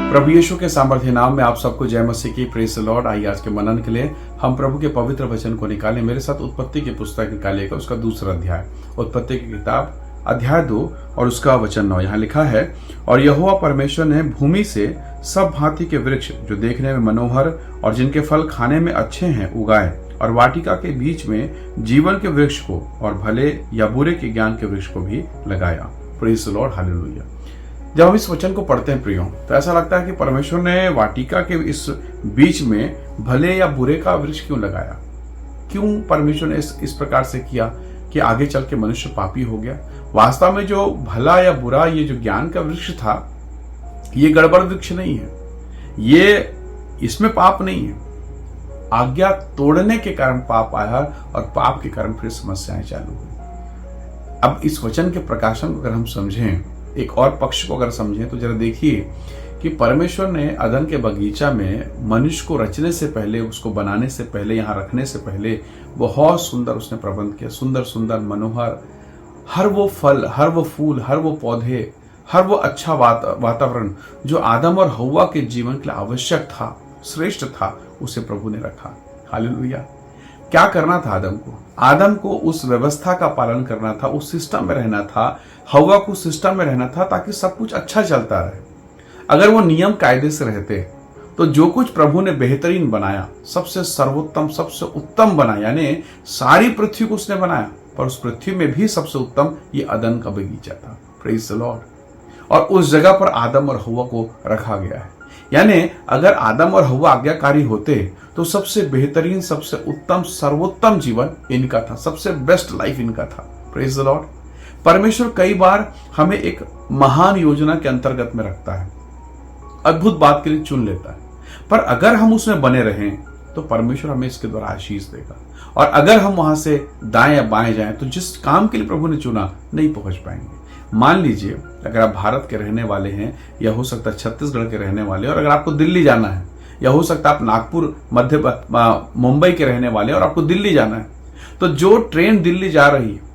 प्रभु यीशु के सामर्थ्य नाम में आप सबको जय मसीह की। Praise the Lord. आइए आज के मनन के लिए हम प्रभु के पवित्र वचन को निकालें। मेरे साथ उत्पत्ति की पुस्तक निकालिएगा, उसका दूसरा अध्याय, उत्पत्ति की किताब अध्याय 2 और उसका वचन 9। यहाँ लिखा है, और यहोवा परमेश्वर ने भूमि से सब भांति के वृक्ष जो देखने में मनोहर और जिनके फल खाने में अच्छे हैं उगाए, और वाटिका के बीच में जीवन के वृक्ष को और भले या बुरे के ज्ञान के वृक्ष को भी लगाया। Praise the Lord, hallelujah. जब हम इस वचन को पढ़ते हैं प्रियो, तो ऐसा लगता है कि परमेश्वर ने वाटिका के इस बीच में भले या बुरे का वृक्ष क्यों लगाया। क्यों परमेश्वर ने इस प्रकार से किया कि आगे चल के मनुष्य पापी हो गया। वास्तव में जो भला या बुरा, ये जो ज्ञान का वृक्ष था, ये गड़बड़ वृक्ष नहीं है, ये इसमें पाप नहीं है। आज्ञा तोड़ने के कारण पाप आया और पाप के कारण फिर समस्याएं चालू हुई। अब इस वचन के प्रकाशन को अगर हम समझें, एक और पक्ष को अगर समझें, तो जरा देखिए कि परमेश्वर ने अदन के बगीचा में मनुष्य को रचने से पहले, उसको बनाने से पहले, यहाँ रखने से पहले बहुत सुंदर उसने प्रबंध किया। सुंदर सुंदर मनोहर हर वो फल, हर वो फूल, हर वो पौधे, हर वो अच्छा वातावरण जो आदम और हव्वा के जीवन के लिए आवश्यक था, श्रेष्ठ था, उसे प्रभु ने रखा। हालेलुया। क्या करना था आदम को? आदम को उस व्यवस्था का पालन करना था, उस सिस्टम में रहना था, हव्वा को सिस्टम में रहना था, ताकि सब कुछ अच्छा चलता रहे। अगर वो नियम कायदे से रहते तो जो कुछ प्रभु ने बेहतरीन बनाया, सबसे सर्वोत्तम, सबसे उत्तम बनाया, यानी सारी पृथ्वी को उसने बनाया, पर उस पृथ्वी में भी सबसे उत्तम ये अदन का बगीचा था। Praise the Lord. और उस जगह पर आदम और हव्वा को रखा गया है। यानी अगर आदम और हव्वा आज्ञाकारी होते तो सबसे बेहतरीन, सबसे उत्तम, सर्वोत्तम जीवन इनका था, सबसे बेस्ट लाइफ इनका था। Praise the Lord. परमेश्वर कई बार हमें एक महान योजना के अंतर्गत में रखता है, अद्भुत बात के लिए चुन लेता है, पर अगर हम उसमें बने रहें तो परमेश्वर हमें इसके द्वारा आशीष देगा। और अगर हम वहां से दाएं या बाएं जाएं तो जिस काम के लिए प्रभु ने चुना नहीं पहुंच पाएंगे। मान लीजिए अगर आप भारत के रहने वाले हैं, या हो सकता है छत्तीसगढ़ के रहने वाले, और अगर आपको दिल्ली जाना है, या हो सकता है आप नागपुर, मुंबई के रहने वाले और आपको दिल्ली जाना है, तो जो ट्रेन दिल्ली जा रही है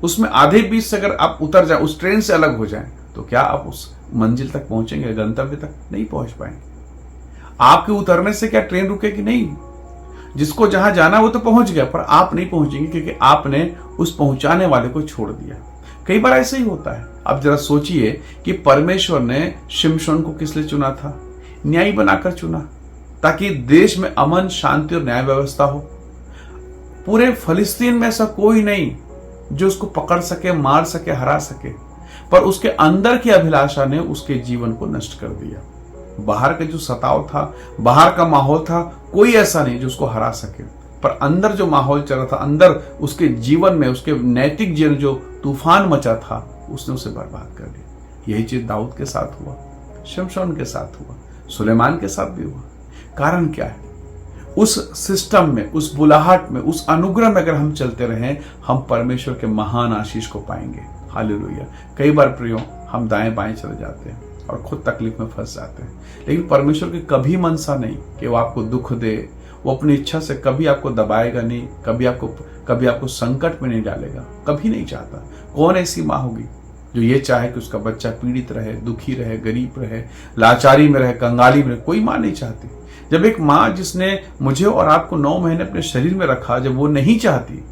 उसमें आधे बीच से अगर आप उतर जाए, उस ट्रेन से अलग हो जाएं, तो क्या आप उस मंजिल तक पहुंचेंगे? गंतव्य तक नहीं पहुंच पाएंगे। आपके उतरने से क्या ट्रेन रुकेगी? नहीं। जिसको जहां जाना वो तो पहुंच गया, पर आप नहीं पहुंचेंगे, क्योंकि आपने उस पहुंचाने वाले को छोड़ दिया। कई बार ऐसे ही होता है। अब जरा सोचिए कि परमेश्वर ने शिमशोन को किस लिए चुना था? न्यायी बनाकर चुना, ताकि देश में अमन, शांति और न्याय व्यवस्था हो। पूरे फलिस्तीन में ऐसा कोई नहीं जो उसको पकड़ सके, मार सके, हरा सके, पर उसके अंदर की अभिलाषा ने उसके जीवन को नष्ट कर दिया। बाहर का जो सताव था, बाहर का माहौल था, कोई ऐसा नहीं जो उसको हरा सके, पर अंदर जो माहौल चल रहा था, अंदर उसके जीवन में, उसके नैतिक जीवन जो तूफान मचा था, उसने उसे बर्बाद कर दिया। यही चीज दाऊद के साथ हुआ, शिमशोन के साथ हुआ, सुलेमान के साथ भी हुआ। कारण क्या है? उस सिस्टम में, उस बुलाहट में, उस अनुग्रह में अगर हम चलते रहें, हम परमेश्वर के महान आशीष को पाएंगे। हालेलुया। कई बार प्रियो हम दाएं बाएं चले जाते हैं और खुद तकलीफ में फंस जाते हैं, लेकिन परमेश्वर की कभी मनसा नहीं कि वो आपको दुख दे। वो अपनी इच्छा से कभी आपको दबाएगा नहीं, कभी आपको संकट में नहीं डालेगा, कभी नहीं चाहता। कौन ऐसी माँ होगी जो ये चाहे कि उसका बच्चा पीड़ित रहे, दुखी रहे, गरीब रहे, लाचारी में रहे, कंगाली में रहे? कोई माँ नहीं चाहती। जब एक माँ जिसने मुझे और आपको 9 महीने अपने शरीर में रखा, जब वो नहीं चाहती,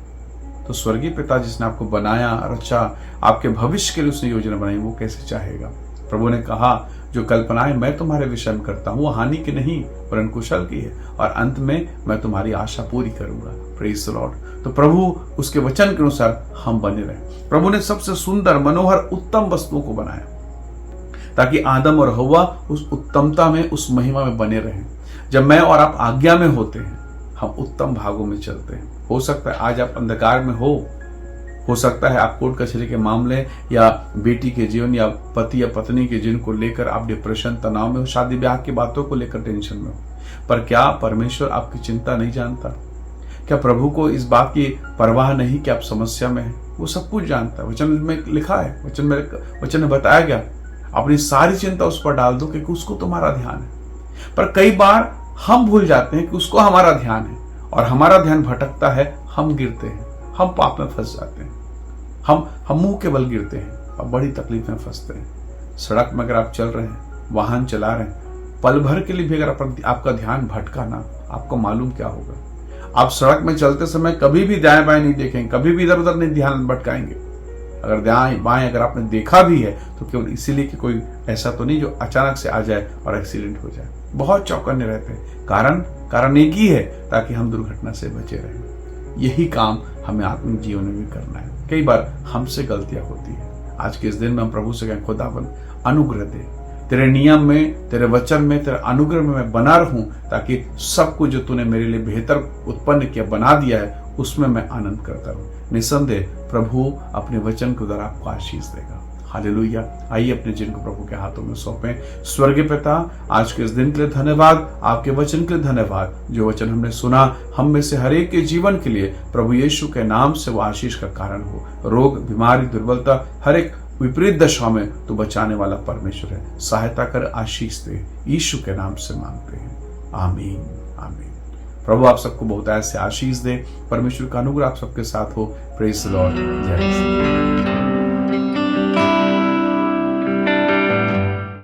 तो स्वर्गीय पिता जिसने आपको बनाया, रचा, आपके भविष्य के लिए उसने योजना बनाई, वो कैसे चाहेगा? प्रभु ने कहा, जो कल्पनाएं मैं तुम्हारे विषय में करता हूं वो हानि की नहीं वरन कुशल की है, और अंत में मैं तुम्हारी आशा पूरी करूंगा। Praise the Lord. तो प्रभु उसके वचन के अनुसार हम बने रहे। प्रभु ने सबसे सुंदर, मनोहर, उत्तम वस्तुओं को बनाया, ताकि आदम और हव्वा उस उत्तमता में, उस महिमा में बने रहें। जब मैं और आप आज्ञा में होते हैं, हम उत्तम भागों में चलते हैं। हो सकता है आज आप अंधकार में हो सकता है आप कोर्ट कचहरी के मामले, या बेटी के जीवन, या पति या पत्नी के जीवन को लेकर आप डिप्रेशन, तनाव में हो, शादी ब्याह की बातों को लेकर टेंशन में हो, पर क्या परमेश्वर आपकी चिंता नहीं जानता? क्या प्रभु को इस बात की परवाह नहीं कि आप समस्या में हैं? वो सब कुछ जानता है। वचन में लिखा है, वचन में बताया गया, अपनी सारी चिंता उस पर डाल दो क्योंकि उसको तुम्हारा ध्यान है। पर कई बार हम भूल जाते हैं कि उसको हमारा ध्यान है, और हमारा ध्यान भटकता है, हम गिरते हैं, हम पाप में फंस जाते हैं, हम मुंह के बल गिरते हैं और बड़ी तकलीफ में फंसते हैं। सड़क में अगर आप चल रहे हैं, वाहन चला रहे हैं, पल भर के लिए भी अगर आपका ध्यान भटका ना, आपको मालूम क्या होगा। आप सड़क में चलते समय कभी भी दाएं बाएं नहीं देखेंगे, कभी भी इधर उधर नहीं ध्यान भटकाएंगे। अगर दाएं बाएं अगर आपने देखा भी है तो केवल इसीलिए कि कोई ऐसा तो नहीं जो अचानक से आ जाए और एक्सीडेंट हो जाए। बहुत चौकन्ने रहते हैं। कारण एक ही है, ताकि हम दुर्घटना से बचे रहें। यही काम हमें आत्मिक जीवन में भी करना है। कई बार हमसे गलतियां होती है। आज के इस दिन में हम प्रभु से कहें, खुदावन अनुग्रह दे, तेरे नियम में, तेरे वचन में, तेरे अनुग्रह में मैं बना रहूं, ताकि सब कुछ जो तूने मेरे लिए बेहतर उत्पन्न किया, बना दिया है, उसमें मैं आनंद करता रहूं। निसंदेह प्रभु अपने वचन के द्वारा आपको आशीष देगा। हालेलुया। आइए अपने जिन को प्रभु के हाथों में सौंपें। स्वर्गीय पिता, आज के इस दिन के लिए धन्यवाद, आपके वचन के लिए धन्यवाद। जो वचन हमने सुना, हम में से हर एक के जीवन के लिए प्रभु यीशु के नाम से वो आशीष का कारण हो। रोग, बीमारी, दुर्बलता, हर एक विपरीत दशा में तो बचाने वाला परमेश्वर है। सहायता कर, आशीष दे, यीशु के नाम से मांगते हैं, आमीन आमीन। प्रभु आप सबको बहुत ऐसे आशीष दे। परमेश्वर का अनुग्रह आप सबके साथ हो। Praise the Lord. जय मसीह।